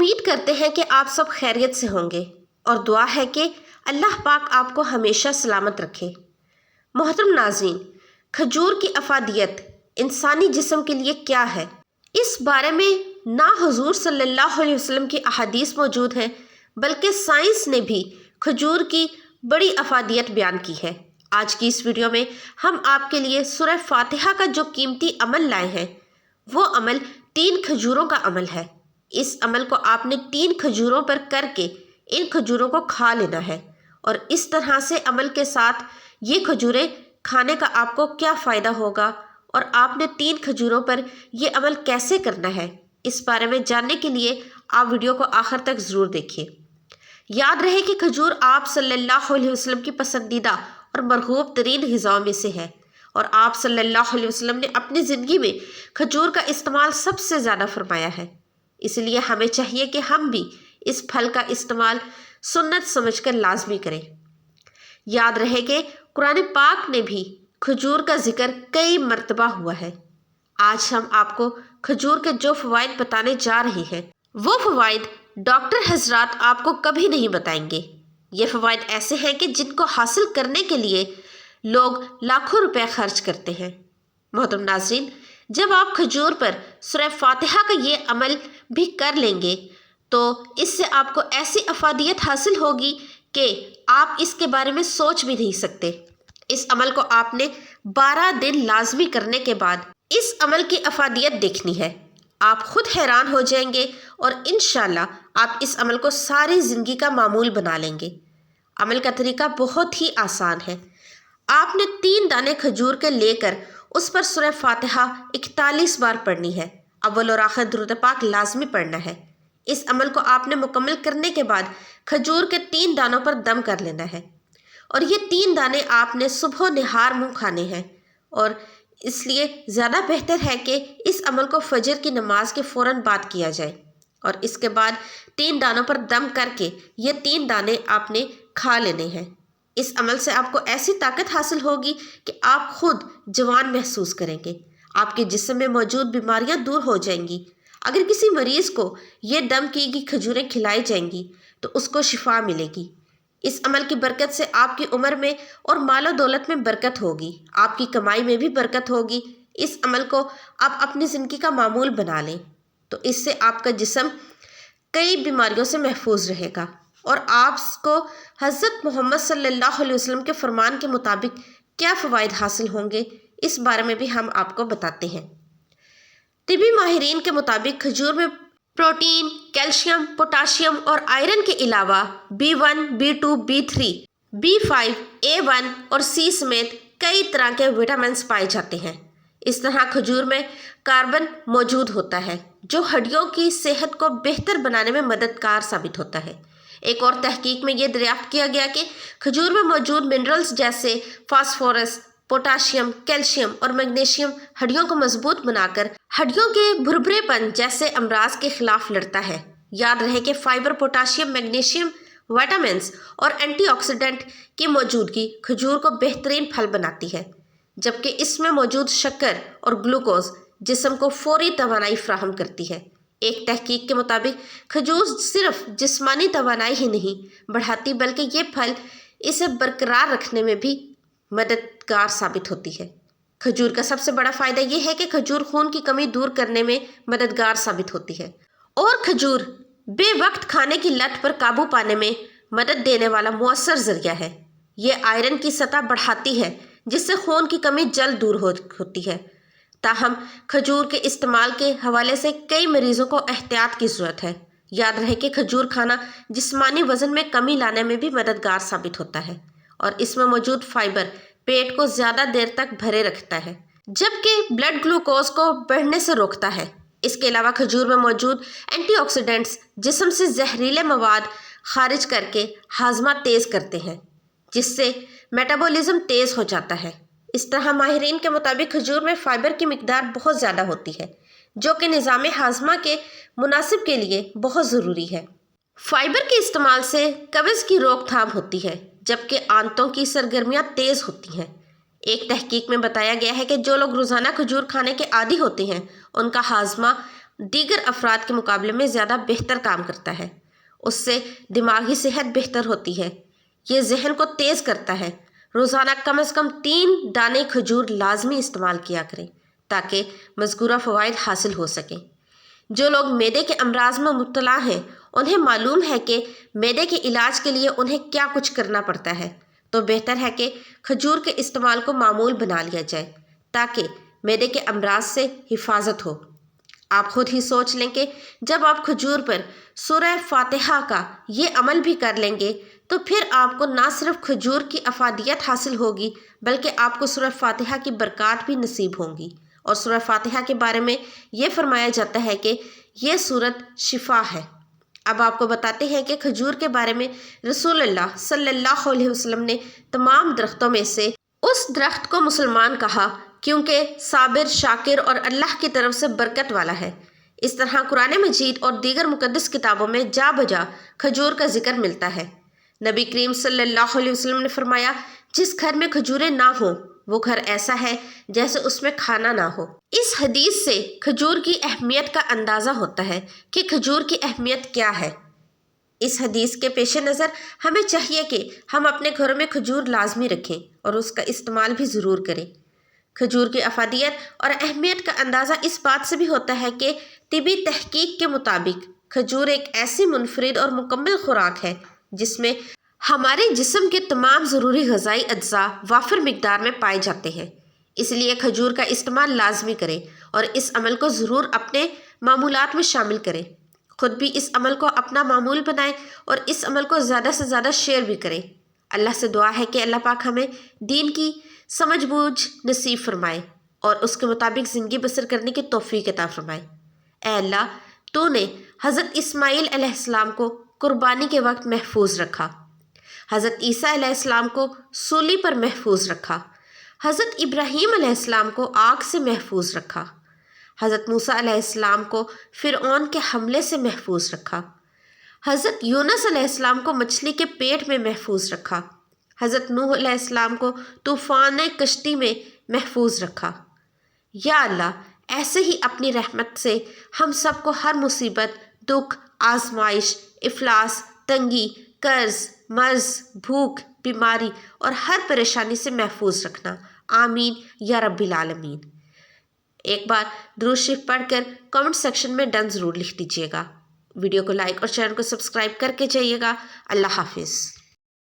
امید کرتے ہیں کہ آپ سب خیریت سے ہوں گے اور دعا ہے کہ اللہ پاک آپ کو ہمیشہ سلامت رکھے۔ محترم ناظرین، کھجور کی افادیت انسانی جسم کے لیے کیا ہے؟ اس بارے میں نہ حضور صلی اللہ علیہ وسلم کی احادیث موجود ہیں بلکہ سائنس نے بھی کھجور کی بڑی افادیت بیان کی ہے۔ آج کی اس ویڈیو میں ہم آپ کے لیے سورہ فاتحہ کا جو قیمتی عمل لائے ہیں وہ عمل 3 کھجوروں کا عمل ہے۔ اس عمل کو آپ نے 3 کھجوروں پر کر کے ان کھجوروں کو کھا لینا ہے، اور اس طرح سے عمل کے ساتھ یہ کھجوریں کھانے کا آپ کو کیا فائدہ ہوگا اور آپ نے 3 کھجوروں پر یہ عمل کیسے کرنا ہے، اس بارے میں جاننے کے لیے آپ ویڈیو کو آخر تک ضرور دیکھیے۔ یاد رہے کہ کھجور آپ صلی اللہ علیہ وسلم کی پسندیدہ اور مرغوب ترین غذاؤں میں سے ہے، اور آپ صلی اللہ علیہ وسلم نے اپنی زندگی میں کھجور کا استعمال سب سے زیادہ فرمایا ہے۔ اس لیے ہمیں چاہیے کہ ہم بھی اس پھل کا استعمال سنت سمجھ کر لازمی کریں۔ یاد رہے کہ قرآن پاک نے بھی کھجور کا ذکر کئی مرتبہ ہوا ہے۔ آج ہم آپ کو کھجور کے جو فوائد بتانے جا رہے ہیں وہ فوائد ڈاکٹر حضرات آپ کو کبھی نہیں بتائیں گے۔ یہ فوائد ایسے ہیں کہ جن کو حاصل کرنے کے لیے لوگ لاکھوں روپے خرچ کرتے ہیں۔ محترم ناظرین، جب آپ کھجور پر سورہ فاتحہ کا یہ عمل بھی کر لیں گے تو اس سے آپ کو ایسی افادیت حاصل ہوگی کہ آپ اس کے بارے میں سوچ بھی نہیں سکتے۔ اس عمل کو آپ نے 12 دن لازمی کرنے کے بعد اس عمل کی افادیت دیکھنی ہے۔ آپ خود حیران ہو جائیں گے اور انشاءاللہ آپ اس عمل کو ساری زندگی کا معمول بنا لیں گے۔ عمل کا طریقہ بہت ہی آسان ہے۔ آپ نے 3 دانے کھجور کے لے کر اس پر سورہ فاتحہ 41 بار پڑھنی ہے۔ اول اور آخر درود پاک لازمی پڑھنا ہے۔ اس عمل کو آپ نے مکمل کرنے کے بعد کھجور کے 3 دانوں پر دم کر لینا ہے، اور یہ 3 دانے آپ نے صبح و نہار منہ کھانے ہیں، اور اس لیے زیادہ بہتر ہے کہ اس عمل کو فجر کی نماز کے فوراً بعد کیا جائے، اور اس کے بعد 3 دانوں پر دم کر کے یہ 3 دانے آپ نے کھا لینے ہیں۔ اس عمل سے آپ کو ایسی طاقت حاصل ہوگی کہ آپ خود جوان محسوس کریں گے۔ آپ کے جسم میں موجود بیماریاں دور ہو جائیں گی۔ اگر کسی مریض کو یہ دم کی گئی کھجوریں کھلائی جائیں گی تو اس کو شفا ملے گی۔ اس عمل کی برکت سے آپ کی عمر میں اور مال و دولت میں برکت ہوگی، آپ کی کمائی میں بھی برکت ہوگی۔ اس عمل کو آپ اپنی زندگی کا معمول بنا لیں تو اس سے آپ کا جسم کئی بیماریوں سے محفوظ رہے گا، اور آپ کو حضرت محمد صلی اللہ علیہ وسلم کے فرمان کے مطابق کیا فوائد حاصل ہوں گے، اس بارے میں بھی ہم آپ کو بتاتے ہیں۔ طبی ماہرین کے مطابق کھجور میں پروٹین، کیلشیم، پوٹاشیم اور آئرن کے علاوہ B1، B2، B3، B5، A1 اور C سمیت کئی طرح کے وٹامنز پائے جاتے ہیں۔ اس طرح کھجور میں کاربن موجود ہوتا ہے جو ہڈیوں کی صحت کو بہتر بنانے میں مددگار ثابت ہوتا ہے۔ ایک اور تحقیق میں یہ دریافت کیا گیا کہ کھجور میں موجود منرلز جیسے فاسفورس، پوٹاشیم، کیلشیم اور میگنیشیم ہڈیوں کو مضبوط بنا کر ہڈیوں کے بھربھرے پن جیسے امراض کے خلاف لڑتا ہے۔ یاد رہے کہ فائبر، پوٹاشیم، میگنیشیم، وٹامنز اور اینٹی آکسیڈنٹ کی موجودگی کھجور کو بہترین پھل بناتی ہے، جبکہ اس میں موجود شکر اور گلوکوز جسم کو فوری توانائی فراہم کرتی ہے۔ ایک تحقیق کے مطابق کھجور صرف جسمانی توانائی ہی نہیں بڑھاتی بلکہ یہ پھل اسے برقرار رکھنے میں بھی مددگار ثابت ہوتی ہے۔ کھجور کا سب سے بڑا فائدہ یہ ہے کہ کھجور خون کی کمی دور کرنے میں مددگار ثابت ہوتی ہے، اور کھجور بے وقت کھانے کی لت پر قابو پانے میں مدد دینے والا مؤثر ذریعہ ہے۔ یہ آئرن کی سطح بڑھاتی ہے جس سے خون کی کمی جلد دور ہوتی ہے۔ تاہم کھجور کے استعمال کے حوالے سے کئی مریضوں کو احتیاط کی ضرورت ہے۔ یاد رہے کہ کھجور کھانا جسمانی وزن میں کمی لانے میں بھی مددگار ثابت ہوتا ہے، اور اس میں موجود فائبر پیٹ کو زیادہ دیر تک بھرے رکھتا ہے جبکہ بلڈ گلوکوز کو بڑھنے سے روکتا ہے۔ اس کے علاوہ کھجور میں موجود اینٹی آکسیڈنٹس جسم سے زہریلے مواد خارج کر کے ہاضمہ تیز کرتے ہیں، جس سے میٹابولزم تیز ہو جاتا ہے۔ اس طرح ماہرین کے مطابق کھجور میں فائبر کی مقدار بہت زیادہ ہوتی ہے جو کہ نظام ہاضمہ کے مناسب کے لیے بہت ضروری ہے۔ فائبر کے استعمال سے قبض کی روک تھام ہوتی ہے جبکہ آنتوں کی سرگرمیاں تیز ہوتی ہیں۔ ایک تحقیق میں بتایا گیا ہے کہ جو لوگ روزانہ کھجور کھانے کے عادی ہوتے ہیں ان کا ہاضمہ دیگر افراد کے مقابلے میں زیادہ بہتر کام کرتا ہے۔ اس سے دماغی صحت بہتر ہوتی ہے۔ یہ ذہن کو تیز کرتا ہے۔ روزانہ کم از کم 3 دانے کھجور لازمی استعمال کیا کریں تاکہ مذکورہ فوائد حاصل ہو سکیں۔ جو لوگ معدے کے امراض میں مبتلا ہیں انہیں معلوم ہے کہ معدے کے علاج کے لیے انہیں کیا کچھ کرنا پڑتا ہے، تو بہتر ہے کہ کھجور کے استعمال کو معمول بنا لیا جائے تاکہ معدے کے امراض سے حفاظت ہو۔ آپ خود ہی سوچ لیں کہ جب آپ کھجور پر سورہ فاتحہ کا یہ عمل بھی کر لیں گے تو پھر آپ کو نہ صرف کھجور کی افادیت حاصل ہوگی بلکہ آپ کو سورہ فاتحہ کی برکات بھی نصیب ہوں گی۔ اور سورہ فاتحہ کے بارے میں یہ فرمایا جاتا ہے کہ یہ سورت شفا ہے۔ اب آپ کو بتاتے ہیں کہ کھجور کے بارے میں رسول اللہ صلی اللہ علیہ وسلم نے تمام درختوں میں سے اس درخت کو مسلمان کہا کیونکہ صابر، شاکر اور اللہ کی طرف سے برکت والا ہے۔ اس طرح قرآن مجید اور دیگر مقدس کتابوں میں جا بجا کھجور کا ذکر ملتا ہے۔ نبی کریم صلی اللہ علیہ وسلم نے فرمایا، جس گھر میں کھجوریں نہ ہوں وہ گھر ایسا ہے جیسے اس میں کھانا نہ ہو۔ اس حدیث سے کھجور کی اہمیت کا اندازہ ہوتا ہے کہ کھجور کی اہمیت کیا ہے۔ اس حدیث کے پیش نظر ہمیں چاہیے کہ ہم اپنے گھروں میں کھجور لازمی رکھیں اور اس کا استعمال بھی ضرور کریں۔ کھجور کی افادیت اور اہمیت کا اندازہ اس بات سے بھی ہوتا ہے کہ طبی تحقیق کے مطابق کھجور ایک ایسی منفرد اور مکمل خوراک ہے جس میں ہمارے جسم کے تمام ضروری غذائی اجزاء وافر مقدار میں پائے جاتے ہیں۔ اس لیے کھجور کا استعمال لازمی کریں اور اس عمل کو ضرور اپنے معمولات میں شامل کریں۔ خود بھی اس عمل کو اپنا معمول بنائیں اور اس عمل کو زیادہ سے زیادہ شیئر بھی کریں۔ اللہ سے دعا ہے کہ اللہ پاک ہمیں دین کی سمجھ بوجھ نصیب فرمائے اور اس کے مطابق زندگی بسر کرنے کی توفیق عطا فرمائے۔ اے اللہ، تو نے حضرت اسماعیل علیہ السلام کو قربانی کے وقت محفوظ رکھا، حضرت عیسیٰ علیہ السلام کو سولی پر محفوظ رکھا، حضرت ابراہیم علیہ السلام کو آگ سے محفوظ رکھا، حضرت موسیٰ علیہ السلام کو فرعون کے حملے سے محفوظ رکھا، حضرت یونس علیہ السلام کو مچھلی کے پیٹ میں محفوظ رکھا، حضرت نوح علیہ السلام کو طوفان کشتی میں محفوظ رکھا۔ یا اللہ، ایسے ہی اپنی رحمت سے ہم سب کو ہر مصیبت، دکھ، آزمائش، افلاس، تنگی، قرض، مرض، بھوک، بیماری اور ہر پریشانی سے محفوظ رکھنا۔ آمین یا رب العالمین۔ ایک بار درود شریف پڑھ کر کمنٹ سیکشن میں ڈن ضرور لکھ دیجیے گا۔ ویڈیو کو لائک اور چینل کو سبسکرائب کر کے جائیے گا۔ اللہ حافظ۔